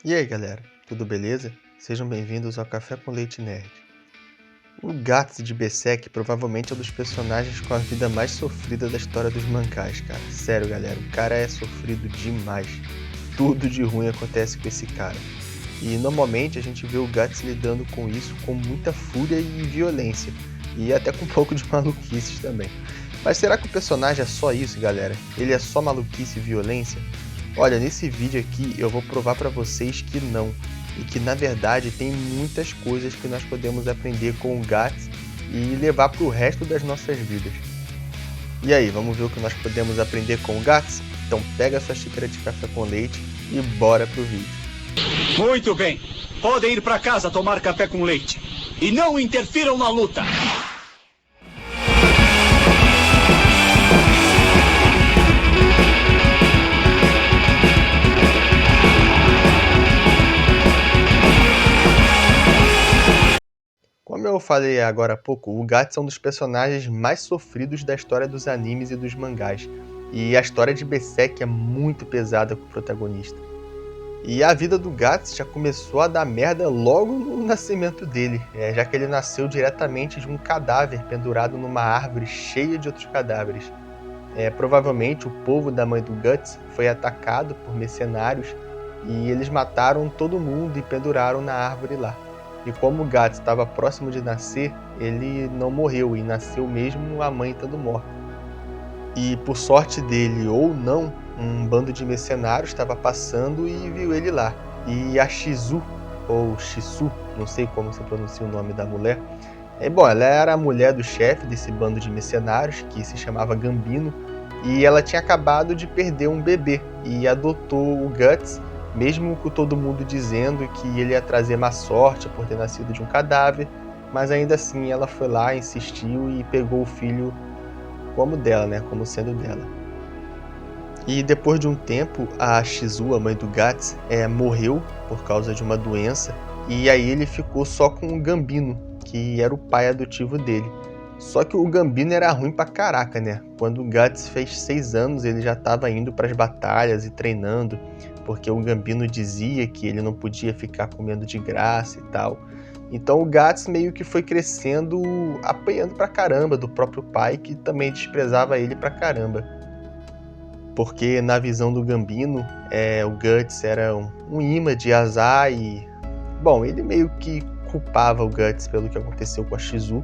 E aí galera, tudo beleza? Sejam bem-vindos ao Café com Leite Nerd. O Guts de Berserk provavelmente é um dos personagens com a vida mais sofrida da história dos mangás, cara. Sério galera, o cara é sofrido demais. Tudo de ruim acontece com esse cara. E normalmente a gente vê o Guts lidando com isso com muita fúria e violência. E até com um pouco de maluquices também. Mas será que o personagem é só isso, galera? Ele é só maluquice e violência? Olha, nesse vídeo aqui eu vou provar para vocês que não, e que na verdade tem muitas coisas que nós podemos aprender com o Guts e levar para o resto das nossas vidas. E aí, vamos ver o que nós podemos aprender com o Guts? Então pega sua xícara de café com leite e bora pro vídeo. Muito bem, podem ir para casa tomar café com leite. E não interfiram na luta! Como eu falei agora há pouco, o Guts é um dos personagens mais sofridos da história dos animes e dos mangás. E a história de Berserk é muito pesada com o protagonista. E a vida do Guts já começou a dar merda logo no nascimento dele, já que ele nasceu diretamente de um cadáver pendurado numa árvore cheia de outros cadáveres. Provavelmente o povo da mãe do Guts foi atacado por mercenários e eles mataram todo mundo e penduraram na árvore lá. E como o Guts estava próximo de nascer, ele não morreu e nasceu mesmo a mãe estando morta. E por sorte dele ou não, um bando de mercenários estava passando e viu ele lá. E a Shizu, ou Shisu, não sei como se pronuncia o nome da mulher, ela era a mulher do chefe desse bando de mercenários, que se chamava Gambino, e ela tinha acabado de perder um bebê e adotou o Guts, mesmo com todo mundo dizendo que ele ia trazer má sorte por ter nascido de um cadáver, mas ainda assim ela foi lá, insistiu e pegou o filho como dela, como sendo dela. E depois de um tempo, a Shizu, a mãe do Guts, morreu por causa de uma doença, e aí ele ficou só com o Gambino, que era o pai adotivo dele. Só que o Gambino era ruim pra caraca, Quando o Guts fez 6 anos, ele já estava indo para as batalhas e treinando, porque o Gambino dizia que ele não podia ficar comendo de graça e tal. Então o Guts meio que foi crescendo apanhando pra caramba do próprio pai, que também desprezava ele pra caramba. Porque na visão do Gambino, o Guts era um imã de azar e... Bom, ele meio que culpava o Guts pelo que aconteceu com a Shizu.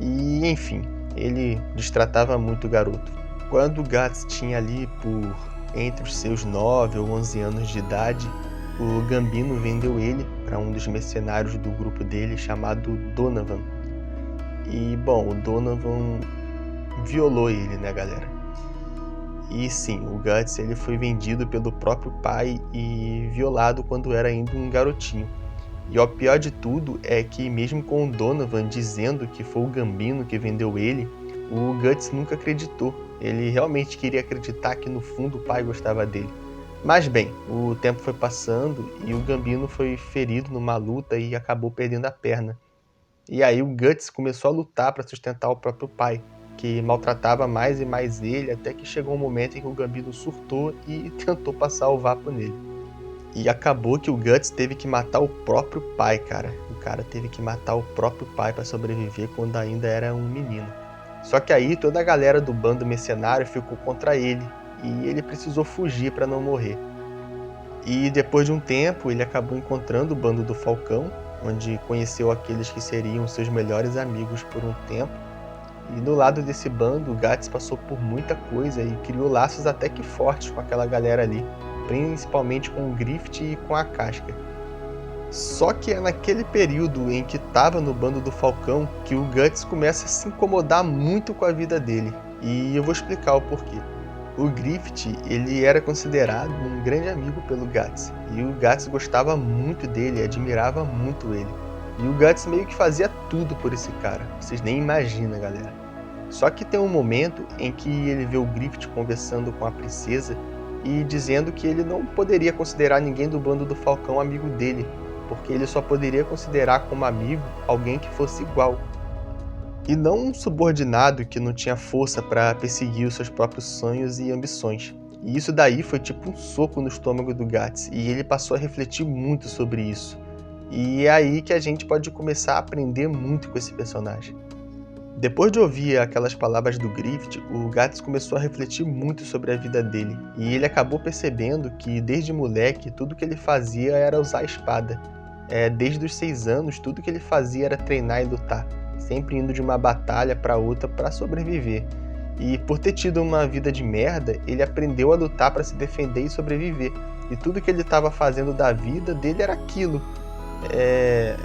E enfim, ele destratava muito o garoto. Quando o Guts tinha ali por entre os seus 9 ou 11 anos de idade, o Gambino vendeu ele para um dos mercenários do grupo dele chamado Donovan. E bom, o Donovan violou ele, galera? E sim, o Guts ele foi vendido pelo próprio pai e violado quando era ainda um garotinho. E o pior de tudo é que mesmo com o Donovan dizendo que foi o Gambino que vendeu ele, o Guts nunca acreditou. Ele realmente queria acreditar que no fundo o pai gostava dele. Mas bem, o tempo foi passando e o Gambino foi ferido numa luta e acabou perdendo a perna. E aí o Guts começou a lutar para sustentar o próprio pai, que maltratava mais e mais ele, até que chegou um momento em que o Gambino surtou e tentou passar o vapo nele. E acabou que o Guts teve que matar o próprio pai, cara. O cara teve que matar o próprio pai para sobreviver quando ainda era um menino. Só que aí toda a galera do bando mercenário ficou contra ele e ele precisou fugir para não morrer. E depois de um tempo ele acabou encontrando o bando do Falcão, onde conheceu aqueles que seriam seus melhores amigos por um tempo. E do lado desse bando, o Guts passou por muita coisa e criou laços até que fortes com aquela galera ali, principalmente com o Griffith e com a Casca. Só que é naquele período em que estava no bando do Falcão que o Guts começa a se incomodar muito com a vida dele. E eu vou explicar o porquê. O Griffith, ele era considerado um grande amigo pelo Guts. E o Guts gostava muito dele, admirava muito ele. E o Guts meio que fazia tudo por esse cara. Vocês nem imaginam, galera. Só que tem um momento em que ele vê o Griffith conversando com a princesa e dizendo que ele não poderia considerar ninguém do bando do Falcão amigo dele, porque ele só poderia considerar como amigo alguém que fosse igual. E não um subordinado que não tinha força para perseguir os seus próprios sonhos e ambições. E isso daí foi tipo um soco no estômago do Guts, e ele passou a refletir muito sobre isso. E é aí que a gente pode começar a aprender muito com esse personagem. Depois de ouvir aquelas palavras do Griffith, o Guts começou a refletir muito sobre a vida dele, e ele acabou percebendo que desde moleque tudo que ele fazia era usar a espada. Desde os 6 anos tudo que ele fazia era treinar e lutar, sempre indo de uma batalha para outra para sobreviver. E por ter tido uma vida de merda, ele aprendeu a lutar para se defender e sobreviver. E tudo que ele estava fazendo da vida dele era aquilo.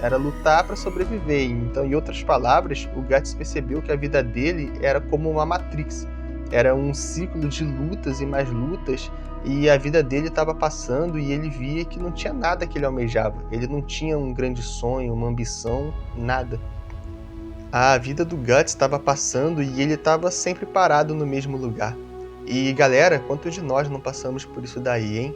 Era lutar para sobreviver. Então, em outras palavras, o Guts percebeu que a vida dele era como uma Matrix. Era um ciclo de lutas e mais lutas, e a vida dele estava passando e ele via que não tinha nada que ele almejava. Ele não tinha um grande sonho, uma ambição, nada. A vida do Guts estava passando e ele estava sempre parado no mesmo lugar. E galera, quantos de nós não passamos por isso daí, hein?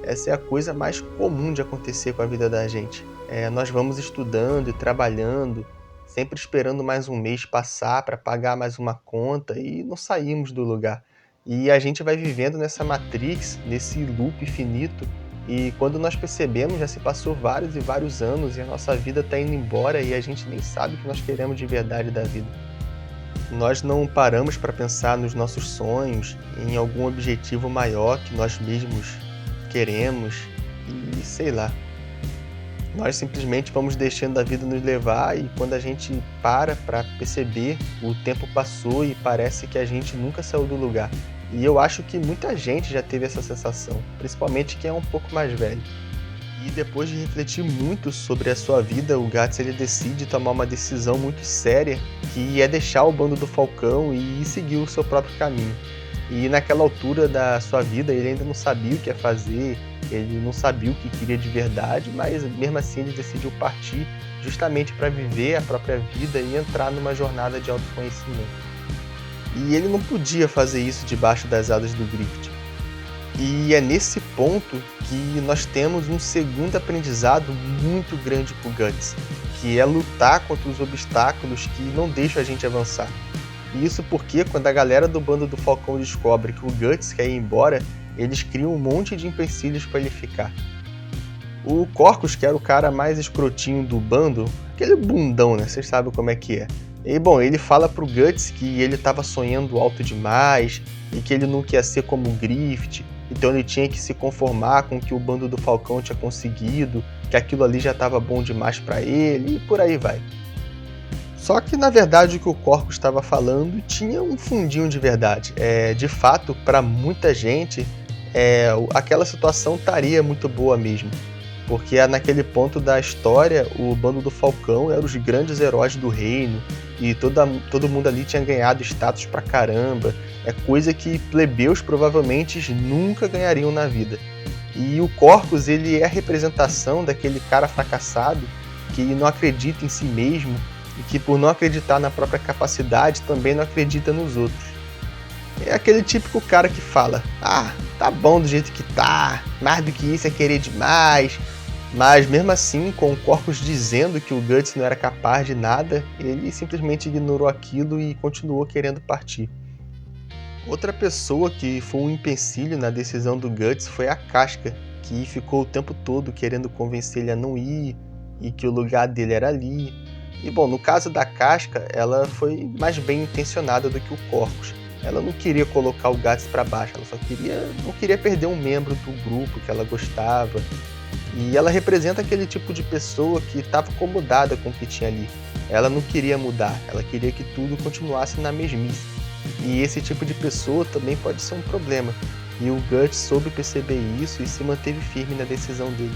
Essa é a coisa mais comum de acontecer com a vida da gente. Nós vamos estudando e trabalhando, sempre esperando mais um mês passar para pagar mais uma conta e não saímos do lugar. E a gente vai vivendo nessa Matrix, nesse loop infinito, e quando nós percebemos já se passou vários e vários anos e a nossa vida está indo embora e a gente nem sabe o que nós queremos de verdade da vida. Nós não paramos para pensar nos nossos sonhos, em algum objetivo maior que nós mesmos queremos e sei lá. Nós simplesmente vamos deixando a vida nos levar e quando a gente para perceber, o tempo passou e parece que a gente nunca saiu do lugar. E eu acho que muita gente já teve essa sensação, principalmente quem é um pouco mais velho. E depois de refletir muito sobre a sua vida, o Guts ele decide tomar uma decisão muito séria, que é deixar o bando do Falcão e seguir o seu próprio caminho. E naquela altura da sua vida ele ainda não sabia o que ia fazer, ele não sabia o que queria de verdade, mas mesmo assim ele decidiu partir justamente para viver a própria vida e entrar numa jornada de autoconhecimento. E ele não podia fazer isso debaixo das asas do Griffith. E é nesse ponto que nós temos um segundo aprendizado muito grande com o Guts, que é lutar contra os obstáculos que não deixam a gente avançar. E isso porque quando a galera do bando do Falcão descobre que o Guts quer ir embora, eles criam um monte de empecilhos para ele ficar. O Corcus, que era o cara mais escrotinho do bando, aquele bundão, né? Vocês sabem como é que é. E bom, ele fala pro Guts que ele estava sonhando alto demais e que ele não queria ser como o Griffith, então ele tinha que se conformar com o que o bando do Falcão tinha conseguido, que aquilo ali já estava bom demais para ele e por aí vai. Só que na verdade o que o Corcus estava falando tinha um fundinho de verdade. De fato, para muita gente, aquela situação estaria muito boa mesmo. Porque naquele ponto da história, o bando do Falcão eram os grandes heróis do reino e todo mundo ali tinha ganhado status pra caramba. É coisa que plebeus provavelmente nunca ganhariam na vida. E o Corcus, ele é a representação daquele cara fracassado que não acredita em si mesmo e que por não acreditar na própria capacidade também não acredita nos outros. É aquele típico cara que fala: ah, tá bom do jeito que tá, mais do que isso é querer demais. Mas mesmo assim, com o Corcus dizendo que o Guts não era capaz de nada, ele simplesmente ignorou aquilo e continuou querendo partir. Outra pessoa que foi um empecilho na decisão do Guts foi a Casca, que ficou o tempo todo querendo convencer ele a não ir e que o lugar dele era ali. E bom, no caso da Casca, ela foi mais bem intencionada do que o Corcus. Ela não queria colocar o Guts para baixo, ela só não queria perder um membro do grupo que ela gostava. E ela representa aquele tipo de pessoa que estava acomodada com o que tinha ali. Ela não queria mudar, ela queria que tudo continuasse na mesmice. E esse tipo de pessoa também pode ser um problema. E o Guts soube perceber isso e se manteve firme na decisão dele.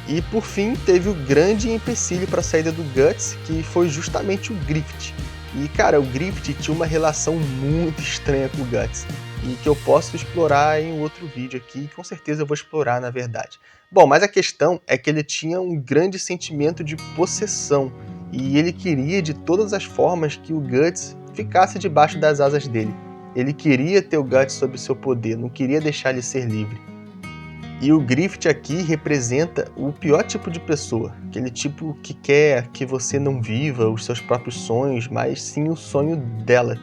E por fim, teve o grande empecilho para a saída do Guts, que foi justamente o Griffith. E cara, o Griffith tinha uma relação muito estranha com o Guts. E que eu posso explorar em outro vídeo aqui, com certeza eu vou explorar na verdade. Bom, mas a questão é que ele tinha um grande sentimento de possessão, e ele queria de todas as formas que o Guts ficasse debaixo das asas dele. Ele queria ter o Guts sob seu poder, não queria deixar ele ser livre. E o Griffith aqui representa o pior tipo de pessoa, aquele tipo que quer que você não viva os seus próprios sonhos, mas sim o sonho dela.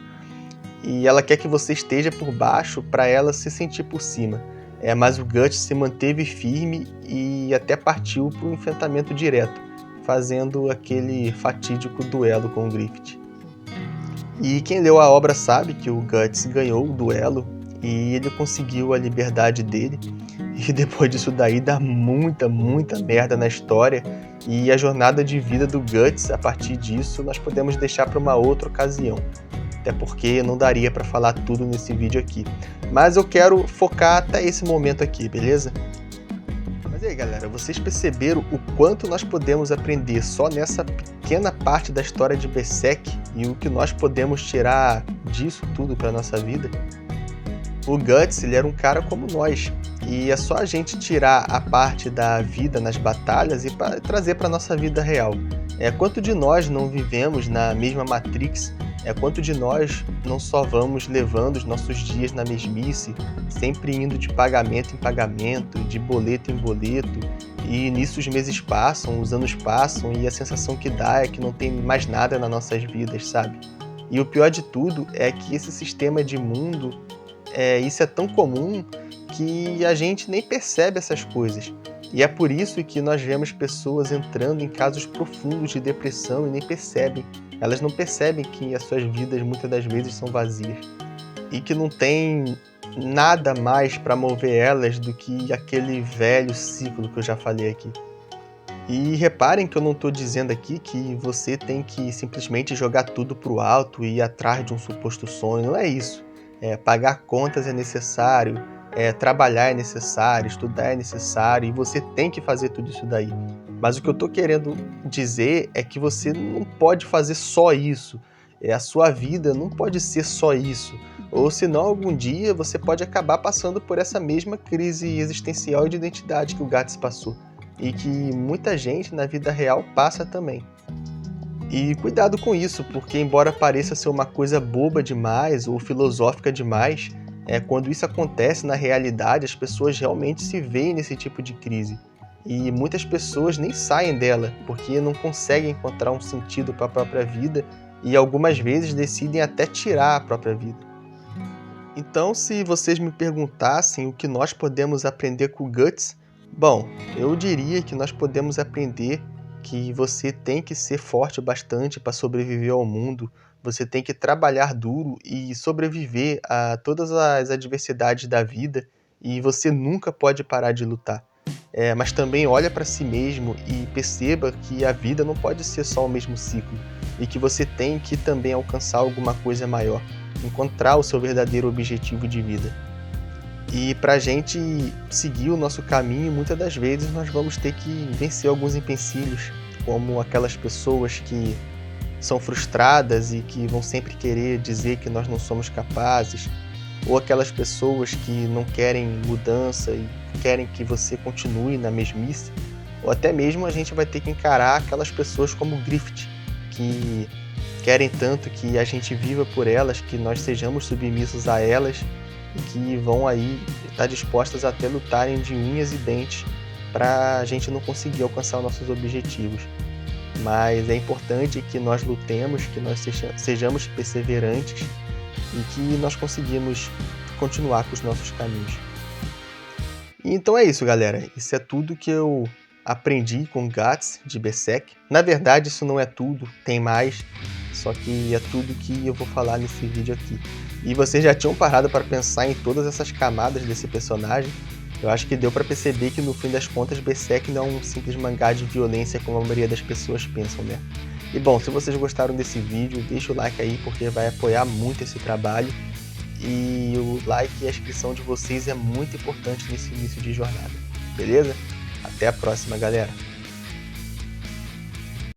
e ela quer que você esteja por baixo para ela se sentir por cima. Mas o Guts se manteve firme e até partiu para o enfrentamento direto, fazendo aquele fatídico duelo com o Griffith. E quem leu a obra sabe que o Guts ganhou o duelo e ele conseguiu a liberdade dele. E depois disso daí dá muita merda na história, e a jornada de vida do Guts, a partir disso, nós podemos deixar para uma outra ocasião. Até porque não daria para falar tudo nesse vídeo aqui. Mas eu quero focar até esse momento aqui, beleza? Mas e aí, galera, vocês perceberam o quanto nós podemos aprender só nessa pequena parte da história de Berserk e o que nós podemos tirar disso tudo para nossa vida? O Guts, ele era um cara como nós, e é só a gente tirar a parte da vida nas batalhas e trazer para nossa vida real. Quanto de nós não vivemos na mesma Matrix? Quanto de nós não só vamos levando os nossos dias na mesmice, sempre indo de pagamento em pagamento, de boleto em boleto, e nisso os meses passam, os anos passam, e a sensação que dá é que não tem mais nada nas nossas vidas, sabe? E o pior de tudo é que esse sistema de mundo, isso é tão comum que a gente nem percebe essas coisas. E é por isso que nós vemos pessoas entrando em casos profundos de depressão e nem percebem. Elas não percebem que as suas vidas muitas das vezes são vazias. E que não tem nada mais para mover elas do que aquele velho ciclo que eu já falei aqui. E reparem que eu não estou dizendo aqui que você tem que simplesmente jogar tudo pro alto e ir atrás de um suposto sonho. Não é isso. Pagar contas é necessário. Trabalhar é necessário, estudar é necessário, e você tem que fazer tudo isso daí. Mas o que eu estou querendo dizer é que você não pode fazer só isso. A sua vida não pode ser só isso. Ou senão algum dia você pode acabar passando por essa mesma crise existencial e de identidade que o Guts passou. E que muita gente na vida real passa também. E cuidado com isso, porque embora pareça ser uma coisa boba demais ou filosófica demais, quando isso acontece na realidade, as pessoas realmente se veem nesse tipo de crise. E muitas pessoas nem saem dela, porque não conseguem encontrar um sentido para a própria vida e algumas vezes decidem até tirar a própria vida. Então, se vocês me perguntassem o que nós podemos aprender com o Guts, bom, eu diria que nós podemos aprender que você tem que ser forte bastante para sobreviver ao mundo. Você tem que trabalhar duro e sobreviver a todas as adversidades da vida, e você nunca pode parar de lutar. Mas também olha para si mesmo e perceba que a vida não pode ser só o mesmo ciclo, e que você tem que também alcançar alguma coisa maior, encontrar o seu verdadeiro objetivo de vida. E para a gente seguir o nosso caminho, muitas das vezes nós vamos ter que vencer alguns empecilhos, como aquelas pessoas que são frustradas e que vão sempre querer dizer que nós não somos capazes, ou aquelas pessoas que não querem mudança e querem que você continue na mesmice, ou até mesmo a gente vai ter que encarar aquelas pessoas como o Griffith, que querem tanto que a gente viva por elas, que nós sejamos submissos a elas, e que vão aí estar dispostas até lutarem de unhas e dentes para a gente não conseguir alcançar os nossos objetivos. Mas é importante que nós lutemos, que nós sejamos perseverantes e que nós conseguimos continuar com os nossos caminhos. E então é isso, galera. Isso é tudo que eu aprendi com Guts de Berserk. Na verdade, isso não é tudo, tem mais, só que é tudo que eu vou falar nesse vídeo aqui. E vocês já tinham parado para pensar em todas essas camadas desse personagem? Eu acho que deu para perceber que no fim das contas Berserk não é um simples mangá de violência como a maioria das pessoas pensam, né? E bom, se vocês gostaram desse vídeo, deixa o like aí porque vai apoiar muito esse trabalho. E o like e a inscrição de vocês é muito importante nesse início de jornada, beleza? Até a próxima, galera!